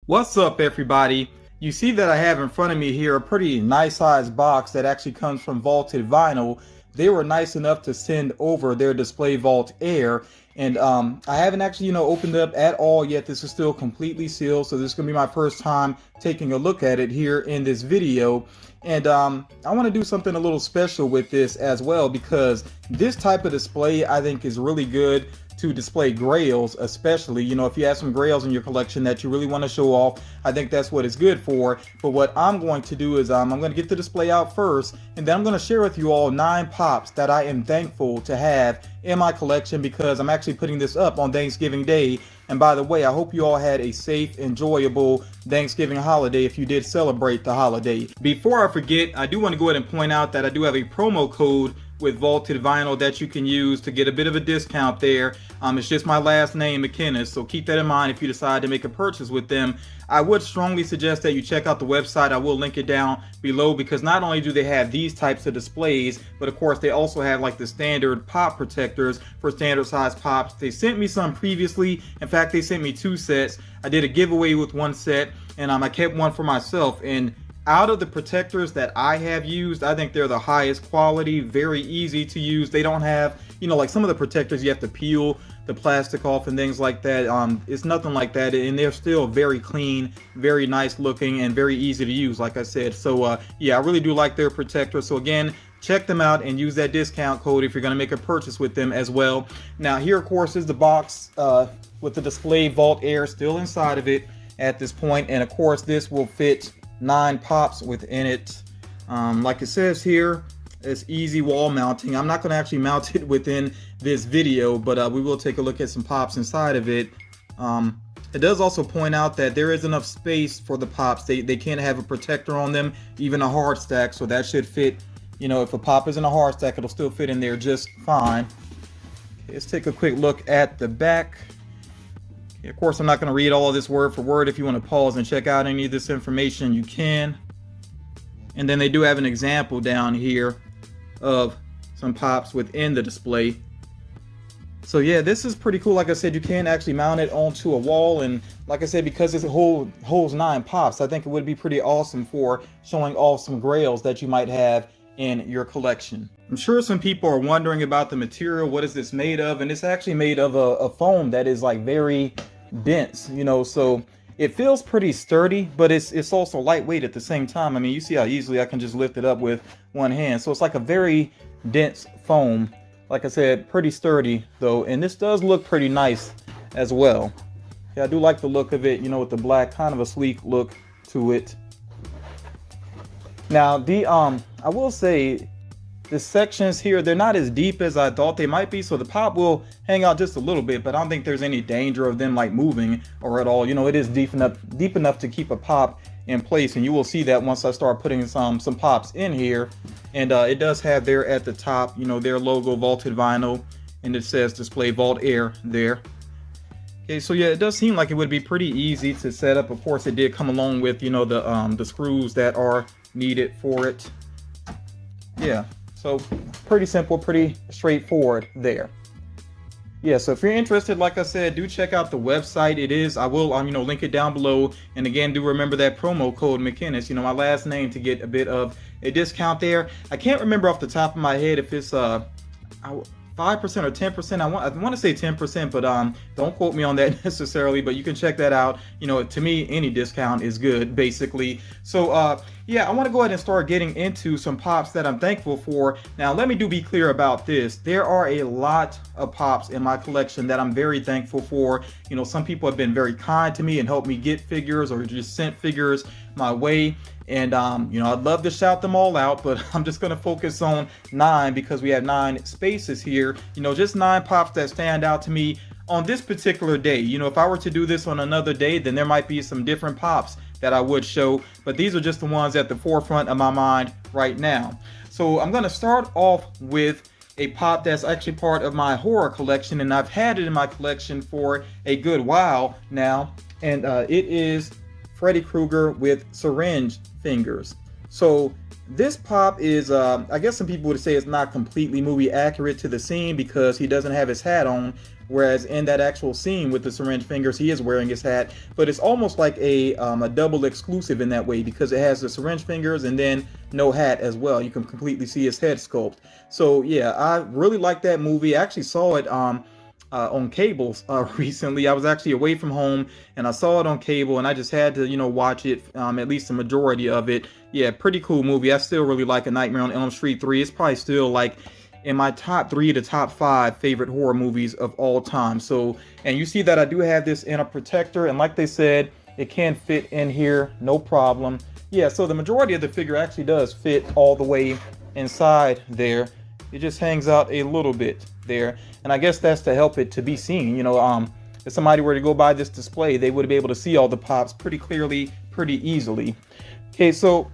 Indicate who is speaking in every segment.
Speaker 1: What's up, everybody? You see that I have in front of me here a pretty nice sized box that actually comes from Vaulted Vinyl. They were nice enough to send over their Display Vault Air, and I haven't actually opened it up at all yet. This is still completely sealed, so this is gonna be my first time taking a look at it here in this video. And I want to do something a little special with this as well, because this type of display I think is really good to display grails, especially if you have some grails in your collection that you really want to show off. I think that's what it's good for. But what I'm going to do is I'm going to get the display out first, and then I'm going to share with you all 9 pops that I am thankful to have in my collection, because I'm actually putting this up on Thanksgiving Day. And by the way, I hope you all had a safe, enjoyable Thanksgiving holiday if you did celebrate the holiday. Before I forget, I do want to go ahead and point out that I do have a promo code with Vaulted Vinyl that you can use to get a bit of a discount there. It's just my last name, McInnis, so keep that in mind if you decide to make a purchase with them. I would strongly suggest that you check out the website. I will link it down below, because not only do they have these types of displays, but of course they also have like the standard pop protectors for standard size pops. They sent me some previously. In fact, they sent me 2 sets. I did a giveaway with 1 set, and I kept 1 for myself. And out of the protectors that I have used, I think they're the highest quality, very easy to use. They don't have, like some of the protectors you have to peel the plastic off and things like that. It's nothing like that, and they're still very clean, very nice looking, and very easy to use, like I said. So yeah, I really do like their protectors. So again, check them out and use that discount code if you're going to make a purchase with them as well. Now here, of course, is the box with the Display Vault Air still inside of it at this point, and of course this will fit 9 pops within it. Like it says here, it's easy wall mounting. I'm not going to actually mount it within this video, but we will take a look at some pops inside of it. It does also point out that there is enough space for the pops. They can't have a protector on them, even a hard stack, so that should fit. If a pop is in a hard stack, it'll still fit in there just fine. Okay, let's take a quick look at the back. Of course, I'm not going to read all of this word for word. If you want to pause and check out any of this information, you can. And then they do have an example down here of some pops within the display. So yeah, this is pretty cool. Like I said, you can actually mount it onto a wall, and like I said, because it holds 9 pops, I think it would be pretty awesome for showing off some grails that you might have in your collection. I'm sure some people are wondering about the material. What is this made of? And it's actually made of a foam that is like very dense, so it feels pretty sturdy, but it's also lightweight at the same time. I mean, you see how easily I can just lift it up with 1 hand. So it's like a very dense foam. Like I said, pretty sturdy though, and this does look pretty nice as well. Yeah, I do like the look of it, with the black, kind of a sleek look to it. Now I will say, the sections here, they're not as deep as I thought they might be, so the pop will hang out just a little bit, but I don't think there's any danger of them like moving or at all. It is deep enough to keep a pop in place, and you will see that once I start putting some pops in here. And it does have there at the top, their logo, Vaulted Vinyl, and it says Display Vault Air there. Okay, so yeah, it does seem like it would be pretty easy to set up. Of course, it did come along with the screws that are needed for it. Yeah. So pretty simple, pretty straightforward there. Yeah, so if you're interested, like I said, do check out the website. I will link it down below. And again, do remember that promo code McInnis, my last name, to get a bit of a discount there. I can't remember off the top of my head if it's 5% or 10%. I want to say 10%, but don't quote me on that necessarily, but you can check that out. To me, any discount is good, basically. So yeah, I want to go ahead and start getting into some pops that I'm thankful for. Now, let me be clear about this. There are a lot of pops in my collection that I'm very thankful for. Some people have been very kind to me and helped me get figures, or just sent figures my way. And I'd love to shout them all out, but I'm just going to focus on 9, because we have 9 spaces here. Just 9 pops that stand out to me on this particular day. If I were to do this on another day, then there might be some different pops that I would show, but these are just the ones at the forefront of my mind right now. So I'm going to start off with a pop that's actually part of my horror collection, and I've had it in my collection for a good while now, and it is Freddy Krueger with syringe fingers. So this pop is, I guess some people would say it's not completely movie accurate to the scene, because he doesn't have his hat on, Whereas in that actual scene with the syringe fingers, he is wearing his hat, but it's almost like a double exclusive in that way, because it has the syringe fingers and then no hat as well. You can completely see his head sculpt. So yeah, I really like that movie. I actually saw it on cable recently. I was actually away from home and I saw it on cable, and I just had to, watch it, at least the majority of it. Yeah, pretty cool movie. I still really like A Nightmare on Elm Street 3. It's probably still like in my top 3 to top 5 favorite horror movies of all time. So, and you see that I do have this in a protector, and like they said, it can fit in here, no problem. Yeah, so the majority of the figure actually does fit all the way inside there. It just hangs out a little bit there, and I guess that's to help it to be seen. If somebody were to go by this display, they would be able to see all the pops pretty clearly, pretty easily. Okay, so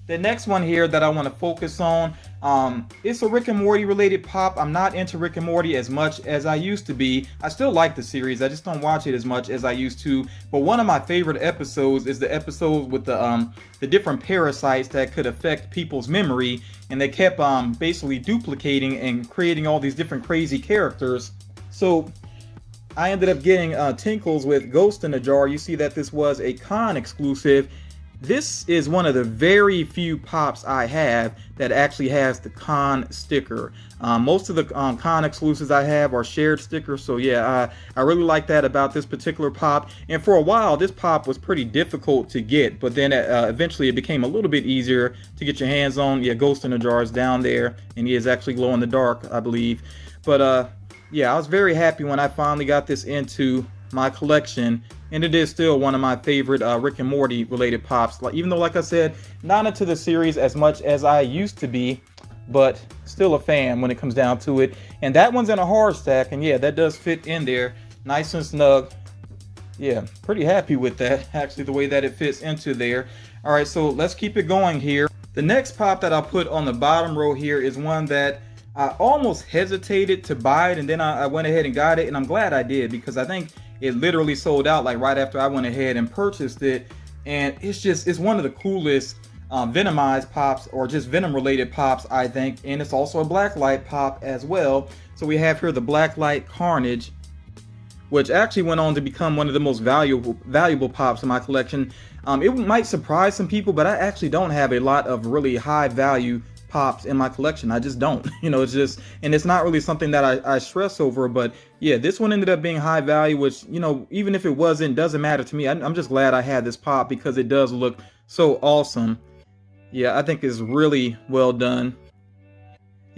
Speaker 1: the next one here that I want to focus on, it's a Rick and Morty related pop. I'm not into Rick and Morty as much as I used to be. I still like the series, I just don't watch it as much as I used to. But one of my favorite episodes is the episode with the different parasites that could affect people's memory, and they kept basically duplicating and creating all these different crazy characters. So I ended up getting Tinkles with Ghost in a Jar. You see that this was a con exclusive. This is one of the very few pops I have that actually has the con sticker. Most of the con exclusives I have are shared stickers, so yeah, I really like that about this particular pop. And for a while, this pop was pretty difficult to get, but then eventually it became a little bit easier to get your hands on. Yeah, Ghost in a Jar is down there, and he is actually glow in the dark, I believe. But yeah, I was very happy when I finally got this into my collection, and it is still one of my favorite Rick and Morty related pops. Even though, like I said, not into the series as much as I used to be, but still a fan when it comes down to it. And that one's in a hard stack, and yeah, that does fit in there nice and snug. Yeah, pretty happy with that, actually, the way that it fits into there. All right, so let's keep it going here. The next pop that I'll put on the bottom row here is one that I almost hesitated to buy it, and then I went ahead and got it, and I'm glad I did, because I think it literally sold out like right after I went ahead and purchased it. And it's one of the coolest Venomized pops, or just Venom related pops, I think. And it's also a Blacklight pop as well. So we have here the Blacklight Carnage, which actually went on to become one of the most valuable pops in my collection. It might surprise some people, but I actually don't have a lot of really high value pops in my collection. I just don't. It's just, and it's not really something that I stress over. But yeah, this one ended up being high value, which, even if it wasn't, doesn't matter to me. I'm just glad I had this pop because it does look so awesome. Yeah, I think it's really well done.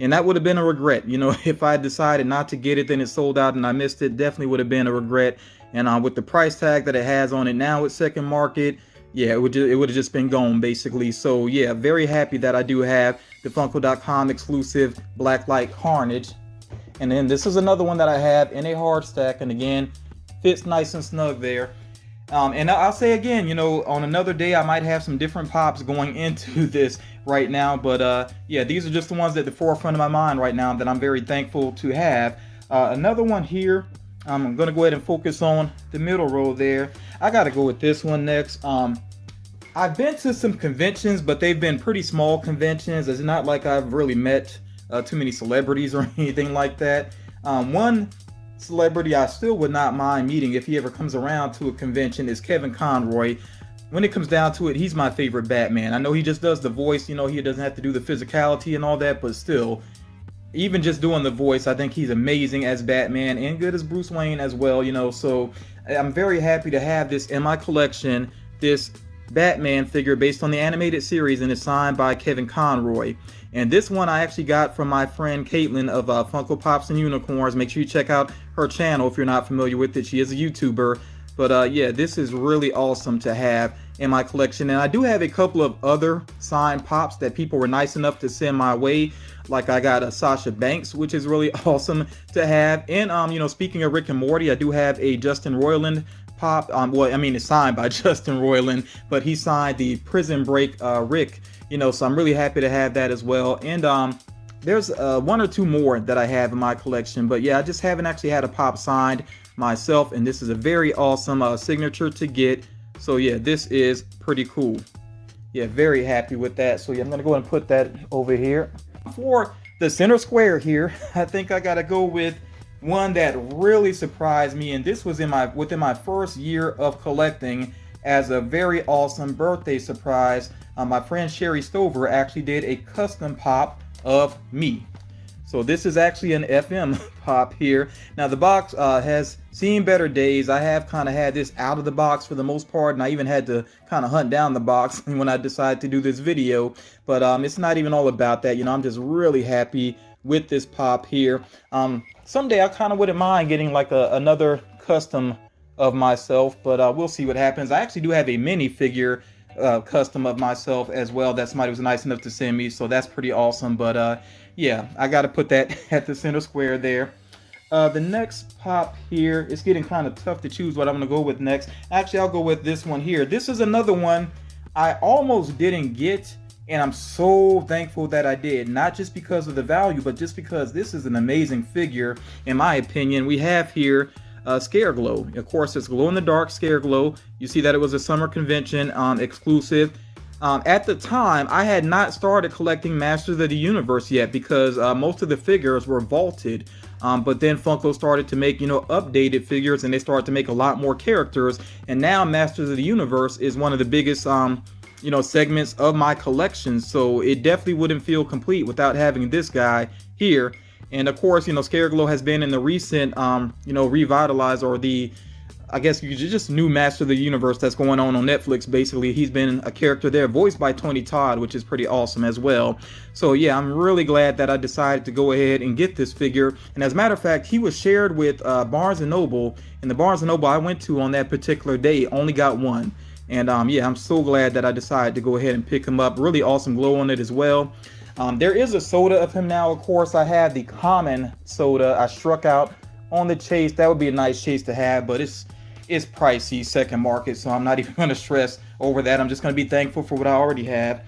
Speaker 1: And that would have been a regret, if I decided not to get it, then it sold out and I missed it. Definitely would have been a regret. And with the price tag that it has on it now at second market, yeah, it would have just been gone basically. So yeah, very happy that I do have the Funko.com exclusive Blacklight Carnage. And then this is another one that I have in a hard stack, and again, fits nice and snug there. And I'll say again, on another day I might have some different pops going into this right now, but yeah, these are just the ones at the forefront of my mind right now that I'm very thankful to have. Another one here, I'm gonna go ahead and focus on the middle row there. I gotta go with this one next. I've been to some conventions, but they've been pretty small conventions. It's not like I've really met too many celebrities or anything like that. One celebrity I still would not mind meeting if he ever comes around to a convention is Kevin Conroy. When it comes down to it, he's my favorite Batman. I know he just does the voice, he doesn't have to do the physicality and all that, but still, even just doing the voice, I think he's amazing as Batman and good as Bruce Wayne as well, so I'm very happy to have this in my collection, this Batman figure based on the animated series, and it's signed by Kevin Conroy. And this one I actually got from my friend Caitlin of Funko Pops and Unicorns. Make sure you check out her channel if you're not familiar with it. She is a YouTuber. But yeah, this is really awesome to have in my collection. And I do have a couple of other signed pops that people were nice enough to send my way. Like I got a Sasha Banks, which is really awesome to have. And speaking of Rick and Morty, I do have a Justin Roiland pop. Well, I mean, it's signed by Justin Roiland, but he signed the Prison Break Rick. So I'm really happy to have that as well. And there's one or two more that I have in my collection, but yeah, I just haven't actually had a pop signed myself, and this is a very awesome signature to get. So yeah, this is pretty cool. Yeah, very happy with that. So yeah, I'm gonna go ahead and put that over here. For the center square here, I think I gotta go with one that really surprised me, and this was within my first year of collecting, as a very awesome birthday surprise. My friend Sherry Stover actually did a custom pop of me. So this is actually an FM pop here. Now the box has seen better days. I have kind of had this out of the box for the most part, and I even had to kind of hunt down the box when I decided to do this video. But it's not even all about that. You know, I'm just really happy with this pop here. Someday I kind of wouldn't mind getting like another custom of myself, but we'll see what happens. I actually do have a minifigure custom of myself as well that somebody was nice enough to send me, so that's pretty awesome. But yeah, I got to put that at the center square there. The next pop here, it's getting kind of tough to choose what I'm going to go with next. Actually, I'll go with this one here. This is another one I almost didn't get, and I'm so thankful that I did. Not just because of the value, but just because this is an amazing figure, in my opinion. We have here Scare Glow. Of course, it's glow in the dark Scare Glow. You see that it was a summer convention exclusive. At the time, I had not started collecting Masters of the Universe yet, because most of the figures were vaulted. But then Funko started to make, you know, updated figures, and they started to make a lot more characters. And now Masters of the Universe is one of the biggest, you know, segments of my collection. So it definitely wouldn't feel complete without having this guy here. And of course, you know, Scare Glow has been in the recent, you know, revitalized, or the, I guess you could just new Master of the Universe that's going on Netflix. Basically, he's been a character there, voiced by Tony Todd, which is pretty awesome as well. So yeah, I'm really glad that I decided to go ahead and get this figure. And as a matter of fact, he was shared with Barnes & Noble, and the Barnes & Noble I went to on that particular day only got one. And yeah, I'm so glad that I decided to go ahead and pick him up. Really awesome glow on it as well. There is a soda of him now. Of course, I have the common soda I struck out on the chase. That would be a nice chase to have, but it's pricey, second market, so I'm not even going to stress over that. I'm just going to be thankful for what I already have.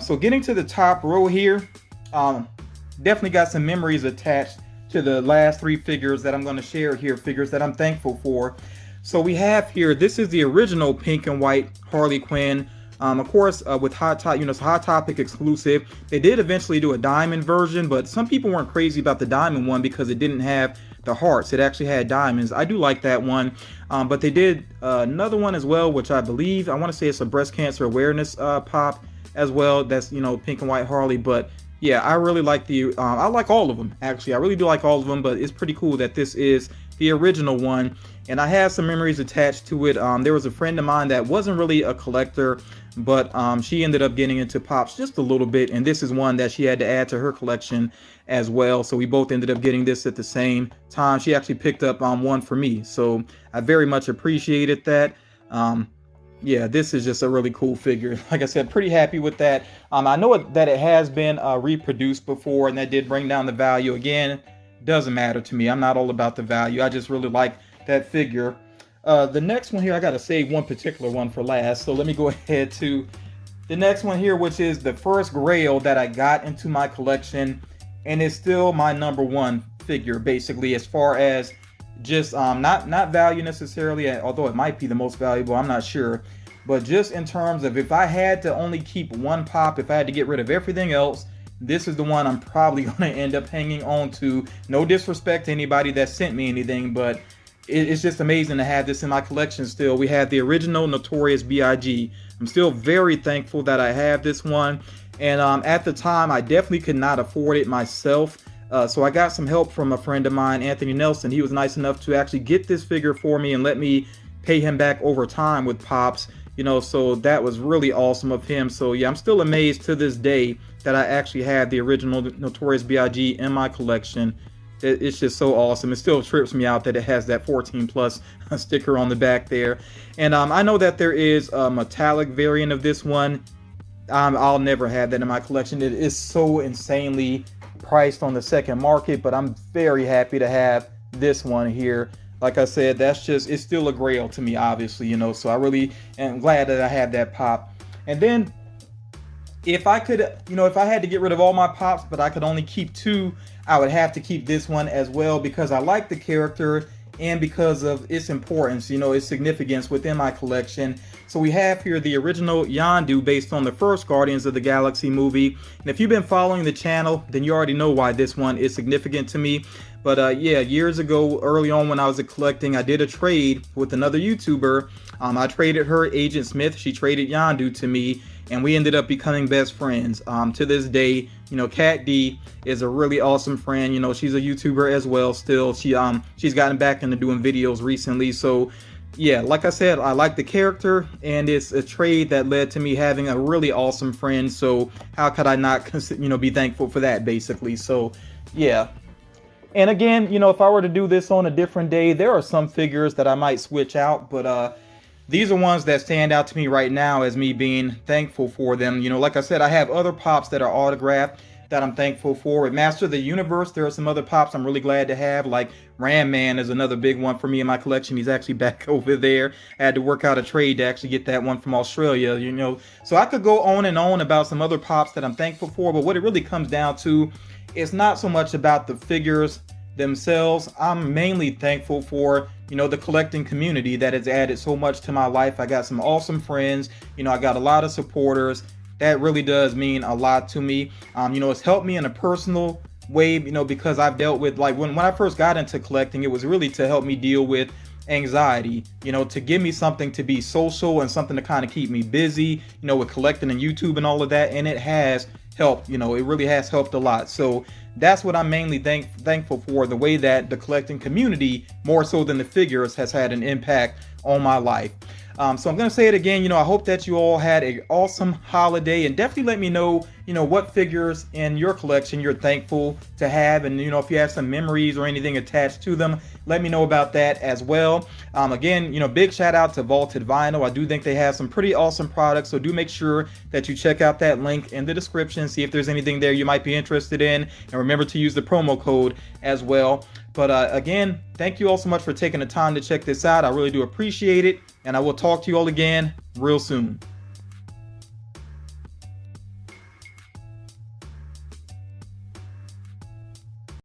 Speaker 1: So getting to the top row here, definitely got some memories attached to the last three figures that I'm going to share here, figures that I'm thankful for. So we have here, this is the original pink and white Harley Quinn. Of course, with Hot Topic, you know, it's a Hot Topic exclusive. They did eventually do a diamond version, but some people weren't crazy about the diamond one because it didn't have the hearts. It actually had diamonds. I do like that one. But they did another one as well, which I believe, I want to say it's a breast cancer awareness pop as well. That's, you know, pink and white Harley. But yeah, I really like the, I like all of them, actually. I really do like all of them, but it's pretty cool that this is the original one. And I have some memories attached to it. There was a friend of mine that wasn't really a collector, but she ended up getting into pops just a little bit, and this is one that she had to add to her collection as well. So we both ended up getting this at the same time. She actually picked up one for me, so I very much appreciated that. Yeah, this is just a really cool figure. Like I said, pretty happy with that. I know that it has been reproduced before, and that did bring down the value. Again, doesn't matter to me. I'm not all about the value. I just really like that figure. The next one here, I gotta save one particular one for last, so let me go ahead to the next one here, which is the first Grail that I got into my collection, and it's still my number one figure, basically, as far as just not value necessarily, although it might be the most valuable, I'm not sure, but just in terms of if I had to only keep one pop, if I had to get rid of everything else, this is the one I'm probably gonna end up hanging on to. No disrespect to anybody that sent me anything, but it's just amazing to have this in my collection still. We have the original Notorious B.I.G. I'm still very thankful that I have this one. And at the time, I definitely could not afford it myself. So I got some help from a friend of mine, Anthony Nelson. He was nice enough to actually get this figure for me and let me pay him back over time with pops. You know, so that was really awesome of him. So yeah, I'm still amazed to this day that I actually have the original Notorious B.I.G. in my collection. It's just so awesome. It still trips me out that it has that 14 plus sticker on the back there. And I know that there is a metallic variant of this one. I'll never have that in my collection. It is so insanely priced on the second market, but I'm very happy to have this one here. Like I said, that's just, it's still a Grail to me, obviously, you know, so I really am glad that I have that pop. And then if I could, you know, if I had to get rid of all my pops, but I could only keep two, I would have to keep this one as well, because I like the character and because of its importance, its significance within my collection. So we have here the original Yondu based on the first Guardians of the Galaxy movie. And if you've been following the channel, then you already know why this one is significant to me. But yeah, years ago, early on when I was collecting, I did a trade with another YouTuber. I traded her Agent Smith. She traded Yondu to me, and we ended up becoming best friends. To this day, Kat D is a really awesome friend. She's a YouTuber as well still. She's gotten back into doing videos recently. So yeah, like I said, I like the character, and it's a trade that led to me having a really awesome friend. So how could I not be thankful for that, basically? So yeah. And again, if I were to do this on a different day, there are some figures that I might switch out, but these are ones that stand out to me right now as me being thankful for them. Like I said, I have other pops that are autographed that I'm thankful for. With Master of the Universe, there are some other pops I'm really glad to have, like Ram Man is another big one for me in my collection. He's actually back over there. I had to work out a trade to actually get that one from Australia, So I could go on and on about some other pops that I'm thankful for, but what it really comes down to, it's not so much about the figures themselves. I'm mainly thankful for the collecting community that has added so much to my life. I got some awesome friends, I got a lot of supporters. That really does mean a lot to me. It's helped me in a personal way, because I've dealt with, like, when I first got into collecting, it was really to help me deal with anxiety, to give me something to be social and something to kind of keep me busy, with collecting and YouTube and all of that. And it has helped, it really has helped a lot. So that's what I'm mainly thankful for, the way that the collecting community, more so than the figures, has had an impact on my life. So I'm going to say it again, I hope that you all had an awesome holiday, and definitely let me know, what figures in your collection you're thankful to have. And, if you have some memories or anything attached to them, let me know about that as well. Again, big shout out to Vaulted Vinyl. I do think they have some pretty awesome products. So do make sure that you check out that link in the description, see if there's anything there you might be interested in. And remember to use the promo code as well. But again, thank you all so much for taking the time to check this out. I really do appreciate it. And I will talk to you all again real soon.